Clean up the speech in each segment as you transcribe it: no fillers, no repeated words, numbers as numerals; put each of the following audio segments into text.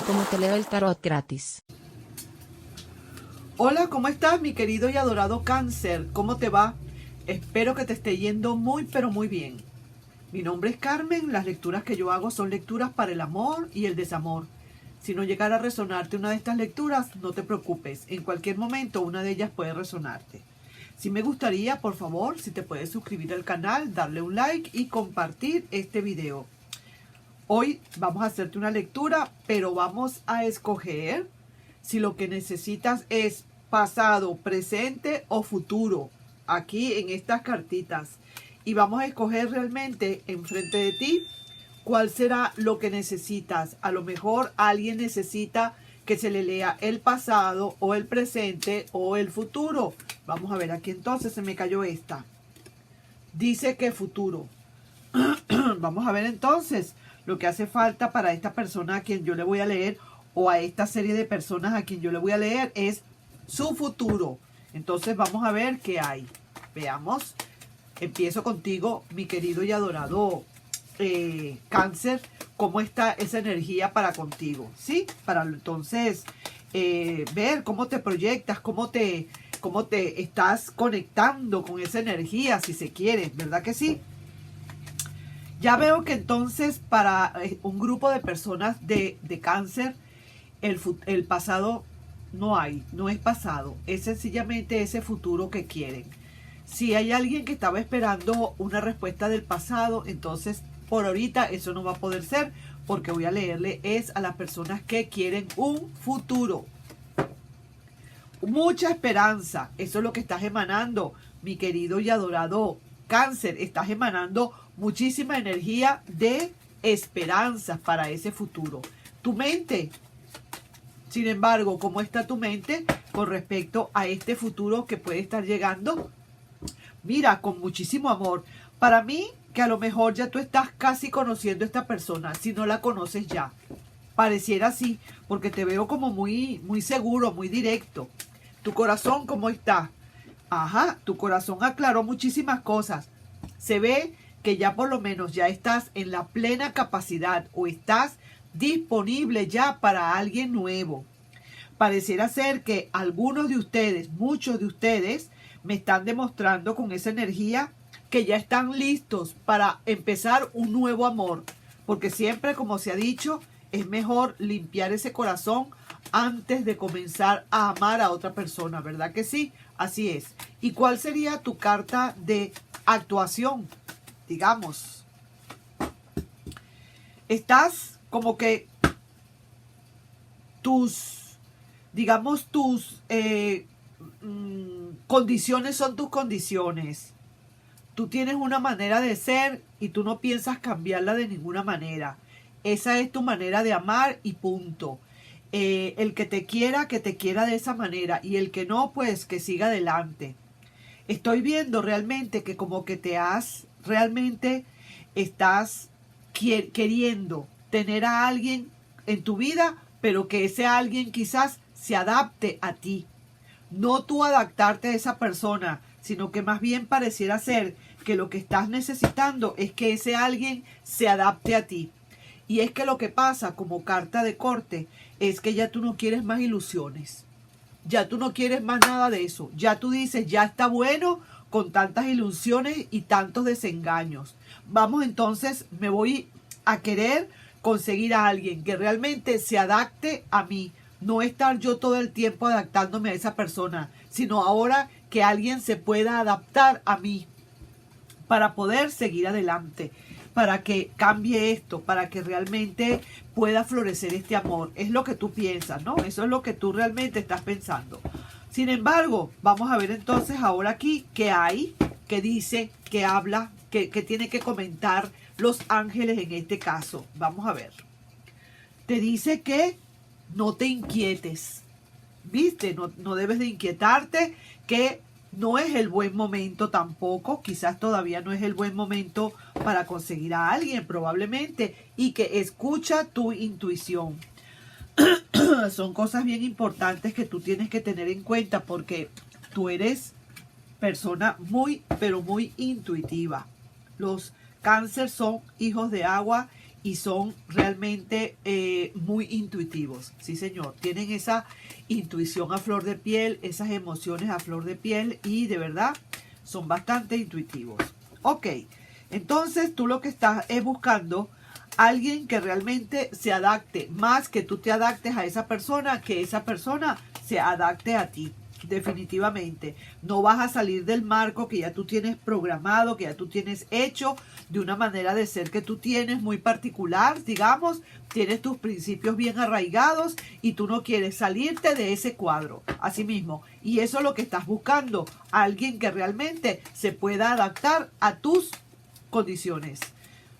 cómo te leo el tarot gratis. Hola, ¿cómo estás, mi querido y adorado Cáncer? ¿Cómo te va? Espero que te esté yendo muy, pero muy bien. Mi nombre es Carmen. Las lecturas que yo hago son lecturas para el amor y el desamor. Si no llegara a resonarte una de estas lecturas, no te preocupes. En cualquier momento una de ellas puede resonarte. Si me gustaría, por favor, si te puedes suscribir al canal, darle un like y compartir este video. Hoy vamos a hacerte una lectura, pero vamos a escoger si lo que necesitas es pasado, presente o futuro, aquí en estas cartitas. Y vamos a escoger realmente enfrente de ti cuál será lo que necesitas. A lo mejor alguien necesita que se le lea el pasado o el presente o el futuro. Vamos a ver, aquí entonces se me cayó esta. Dice que futuro. Vamos a ver entonces lo que hace falta para esta persona a quien yo le voy a leer, o a esta serie de personas a quien yo le voy a leer, es su futuro. Entonces vamos a ver qué hay. Veamos. Empiezo contigo, mi querido y adorado Cáncer. ¿Cómo está esa energía para contigo? ¿Sí? Para entonces ver cómo te proyectas, cómo te estás conectando con esa energía, si se quiere. ¿Verdad que sí? Ya veo que entonces para un grupo de personas de Cáncer, el pasado no es pasado, es sencillamente ese futuro que quieren. Si hay alguien que estaba esperando una respuesta del pasado, entonces por ahorita eso no va a poder ser, porque voy a leerle es a las personas que quieren un futuro. Mucha esperanza, eso es lo que estás emanando, mi querido y adorado Cáncer. Estás emanando muchísima energía de esperanzas para ese futuro. Tu mente, sin embargo, ¿cómo está tu mente con respecto a este futuro que puede estar llegando? Mira, con muchísimo amor. Para mí, que a lo mejor ya tú estás casi conociendo a esta persona, si no la conoces ya. Pareciera así, porque te veo como muy seguro, muy directo. Tu corazón, ¿cómo está? Ajá, tu corazón aclaró muchísimas cosas. Se ve que ya por lo menos ya estás en la plena capacidad o estás disponible ya para alguien nuevo. Pareciera ser que algunos de ustedes, muchos de ustedes, me están demostrando con esa energía que ya están listos para empezar un nuevo amor. Porque siempre, como se ha dicho, es mejor limpiar ese corazón antes de comenzar a amar a otra persona, ¿verdad que sí? Así es. ¿Y cuál sería tu carta de actuación? Digamos, estás como que tus condiciones son tus condiciones. Tú tienes una manera de ser y tú no piensas cambiarla de ninguna manera. Esa es tu manera de amar y punto. El que te quiera de esa manera, y el que no, pues que siga adelante. Estoy viendo realmente que como que realmente estás queriendo tener a alguien en tu vida, pero que ese alguien quizás se adapte a ti. No tú adaptarte a esa persona, sino que más bien pareciera ser que lo que estás necesitando es que ese alguien se adapte a ti. Y es que lo que pasa como carta de corte es que ya tú no quieres más ilusiones. Ya tú no quieres más nada de eso. Ya tú dices, ya está bueno con tantas ilusiones y tantos desengaños. Vamos entonces, me voy a querer conseguir a alguien que realmente se adapte a mí. No estar yo todo el tiempo adaptándome a esa persona, sino ahora que alguien se pueda adaptar a mí para poder seguir adelante, para que cambie esto, para que realmente pueda florecer este amor. Es lo que tú piensas, ¿no? Eso es lo que tú realmente estás pensando. Sin embargo, vamos a ver entonces ahora aquí qué hay, qué dice, qué habla, qué tiene que comentar los ángeles en este caso. Vamos a ver. Te dice que no te inquietes, ¿viste? No debes de inquietarte, que no es el buen momento tampoco, quizás todavía no es el buen momento para conseguir a alguien probablemente, y que escucha tu intuición. Son cosas bien importantes que tú tienes que tener en cuenta, porque tú eres persona muy, pero muy intuitiva. Los Cáncer son hijos de agua y son realmente muy intuitivos. Sí, señor, tienen esa intuición a flor de piel, esas emociones a flor de piel y de verdad son bastante intuitivos. Ok, entonces tú lo que estás es buscando alguien que realmente se adapte, más que tú te adaptes a esa persona, que esa persona se adapte a ti. Definitivamente no vas a salir del marco que ya tú tienes programado, que ya tú tienes hecho, de una manera de ser que tú tienes muy particular, digamos, tienes tus principios bien arraigados y tú no quieres salirte de ese cuadro, así mismo, y eso es lo que estás buscando, alguien que realmente se pueda adaptar a tus condiciones.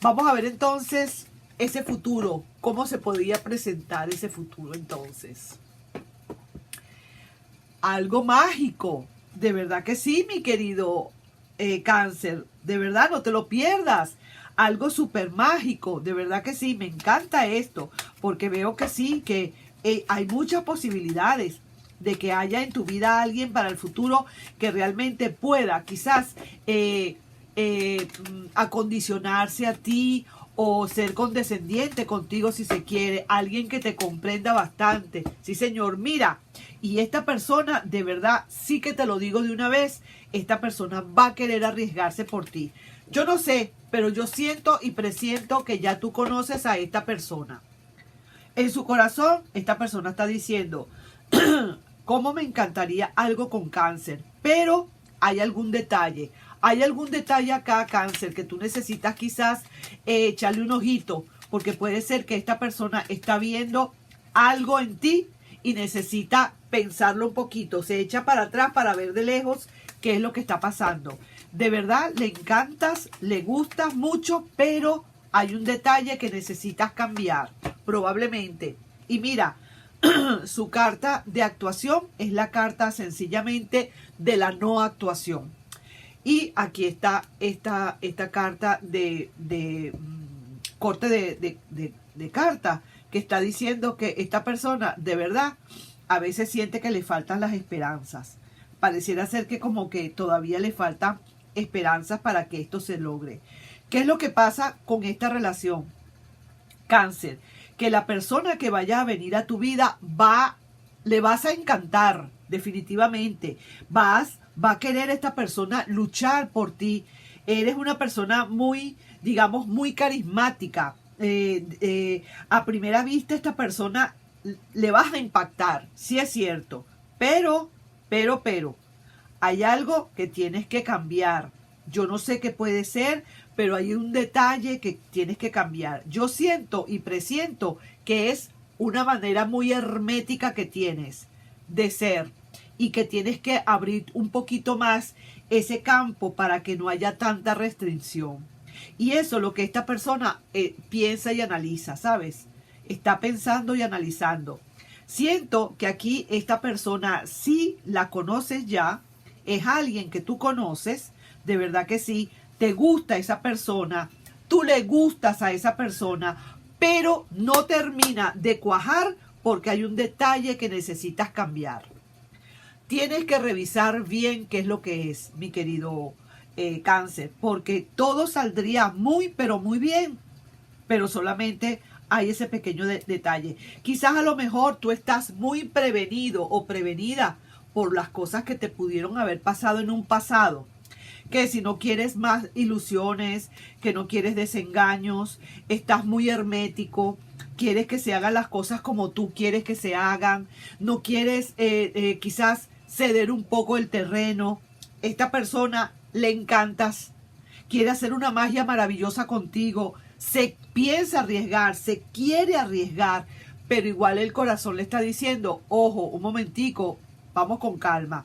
Vamos a ver entonces ese futuro, cómo se podría presentar ese futuro entonces. Algo mágico, de verdad que sí, mi querido Cáncer, de verdad no te lo pierdas. Algo súper mágico, de verdad que sí, me encanta esto, porque veo que sí, que hay muchas posibilidades de que haya en tu vida alguien para el futuro que realmente pueda quizás acondicionarse a ti o ser condescendiente contigo si se quiere, alguien que te comprenda bastante. Sí, señor, mira, y esta persona, de verdad, sí que te lo digo de una vez, esta persona va a querer arriesgarse por ti. Yo no sé, pero yo siento y presiento que ya tú conoces a esta persona. En su corazón, esta persona está diciendo, cómo me encantaría algo con Cáncer, pero hay algún detalle. Hay algún detalle acá, Cáncer, que tú necesitas quizás echarle un ojito, porque puede ser que esta persona está viendo algo en ti y necesita pensarlo un poquito. Se echa para atrás para ver de lejos qué es lo que está pasando. De verdad, le encantas, le gustas mucho, pero hay un detalle que necesitas cambiar, probablemente. Y mira, su carta de actuación es la carta sencillamente de la no actuación. Y aquí está esta carta de corte de carta que está diciendo que esta persona de verdad a veces siente que le faltan las esperanzas. Pareciera ser que como que todavía le faltan esperanzas para que esto se logre. ¿Qué es lo que pasa con esta relación? Cáncer, que la persona que vaya a venir a tu vida le vas a encantar, definitivamente. Va a querer esta persona luchar por ti. Eres una persona muy, digamos, muy carismática. A primera vista esta persona le vas a impactar, sí es cierto. Pero, hay algo que tienes que cambiar. Yo no sé qué puede ser, pero hay un detalle que tienes que cambiar. Yo siento y presiento que es una manera muy hermética que tienes de ser y que tienes que abrir un poquito más ese campo para que no haya tanta restricción. Y eso es lo que esta persona piensa y analiza, ¿sabes? Está pensando y analizando. Siento que aquí esta persona sí la conoces ya, es alguien que tú conoces, de verdad que sí, te gusta esa persona, tú le gustas a esa persona, pero no termina de cuajar porque hay un detalle que necesitas cambiar. Tienes que revisar bien qué es lo que es, mi querido Cáncer, porque todo saldría muy, pero muy bien, pero solamente hay ese pequeño detalle. Quizás a lo mejor tú estás muy prevenido o prevenida por las cosas que te pudieron haber pasado en un pasado. Que si no quieres más ilusiones, que no quieres desengaños, estás muy hermético, quieres que se hagan las cosas como tú quieres que se hagan, no quieres quizás ceder un poco el terreno. Esta persona le encantas, quiere hacer una magia maravillosa contigo, se piensa arriesgar, se quiere arriesgar, pero igual el corazón le está diciendo, ojo, un momentico, vamos con calma.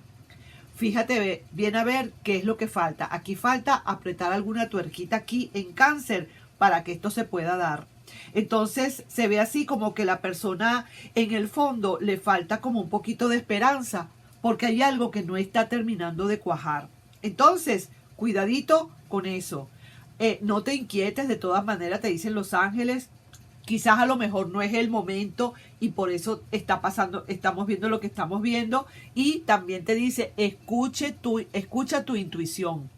Fíjate bien a ver qué es lo que falta. Aquí falta apretar alguna tuerquita aquí en Cáncer para que esto se pueda dar. Entonces se ve así como que la persona en el fondo le falta como un poquito de esperanza porque hay algo que no está terminando de cuajar. Entonces, cuidadito con eso. No te inquietes, de todas maneras te dicen los ángeles. Quizás a lo mejor no es el momento y por eso está pasando, estamos viendo lo que estamos viendo. Y también te dice, escucha tu intuición.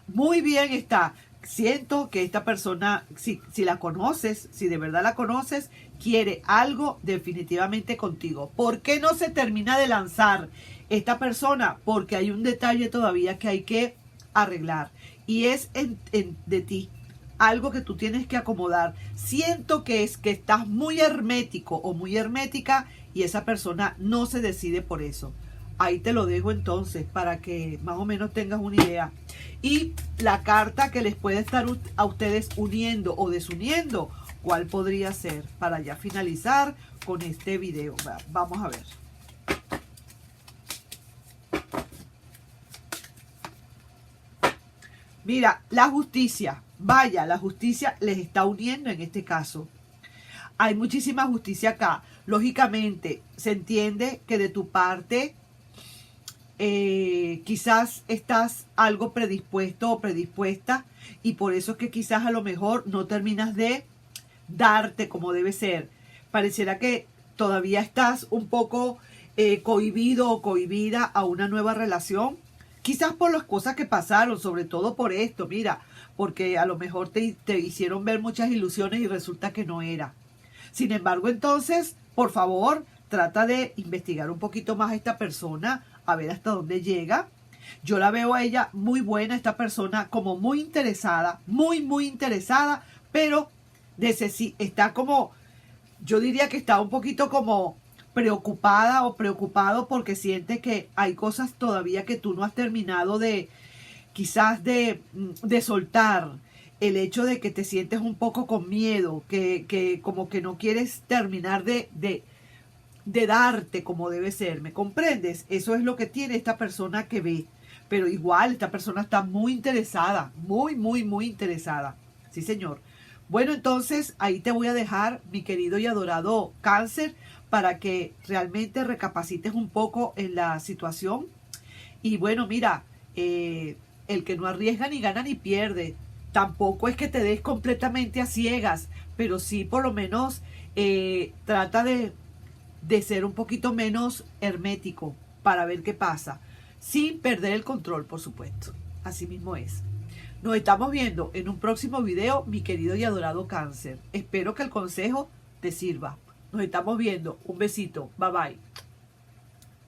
Muy bien está. siento que esta persona, si la conoces, si de verdad la conoces, quiere algo definitivamente contigo. ¿Por qué no se termina de lanzar esta persona? Porque hay un detalle todavía que hay que arreglar y es de ti. Algo que tú tienes que acomodar. Siento que es que estás muy hermético o muy hermética y esa persona no se decide por eso. Ahí te lo dejo entonces para que más o menos tengas una idea. Y la carta que les puede estar a ustedes uniendo o desuniendo, ¿cuál podría ser? Para ya finalizar con este video. Vamos a ver. Mira, la justicia. Vaya, la justicia les está uniendo en este caso. Hay muchísima justicia acá. Lógicamente, se entiende que de tu parte quizás estás algo predispuesto o predispuesta y por eso es que quizás a lo mejor no terminas de darte como debe ser. Pareciera que todavía estás un poco cohibido o cohibida a una nueva relación. Quizás por las cosas que pasaron, sobre todo por esto, mira, porque a lo mejor te hicieron ver muchas ilusiones y resulta que no era. Sin embargo, entonces, por favor, trata de investigar un poquito más a esta persona, a ver hasta dónde llega. Yo la veo a ella muy buena, esta persona como muy interesada, muy interesada, pero está como, yo diría que está un poquito como preocupada o preocupado porque siente que hay cosas todavía que tú no has terminado quizás de soltar. El hecho de que te sientes un poco con miedo, que como que no quieres terminar de darte como debe ser, ¿me comprendes? Eso es lo que tiene esta persona que ve, pero igual esta persona está muy interesada, muy interesada, sí señor. Bueno, entonces ahí te voy a dejar, mi querido y adorado Cáncer, para que realmente recapacites un poco en la situación. Y bueno, mira, el que no arriesga ni gana ni pierde. Tampoco es que te des completamente a ciegas, pero sí por lo menos trata de ser un poquito menos hermético para ver qué pasa, sin perder el control, por supuesto. Así mismo es. Nos estamos viendo en un próximo video, mi querido y adorado Cáncer. Espero que el consejo te sirva. Nos estamos viendo. Un besito. Bye bye.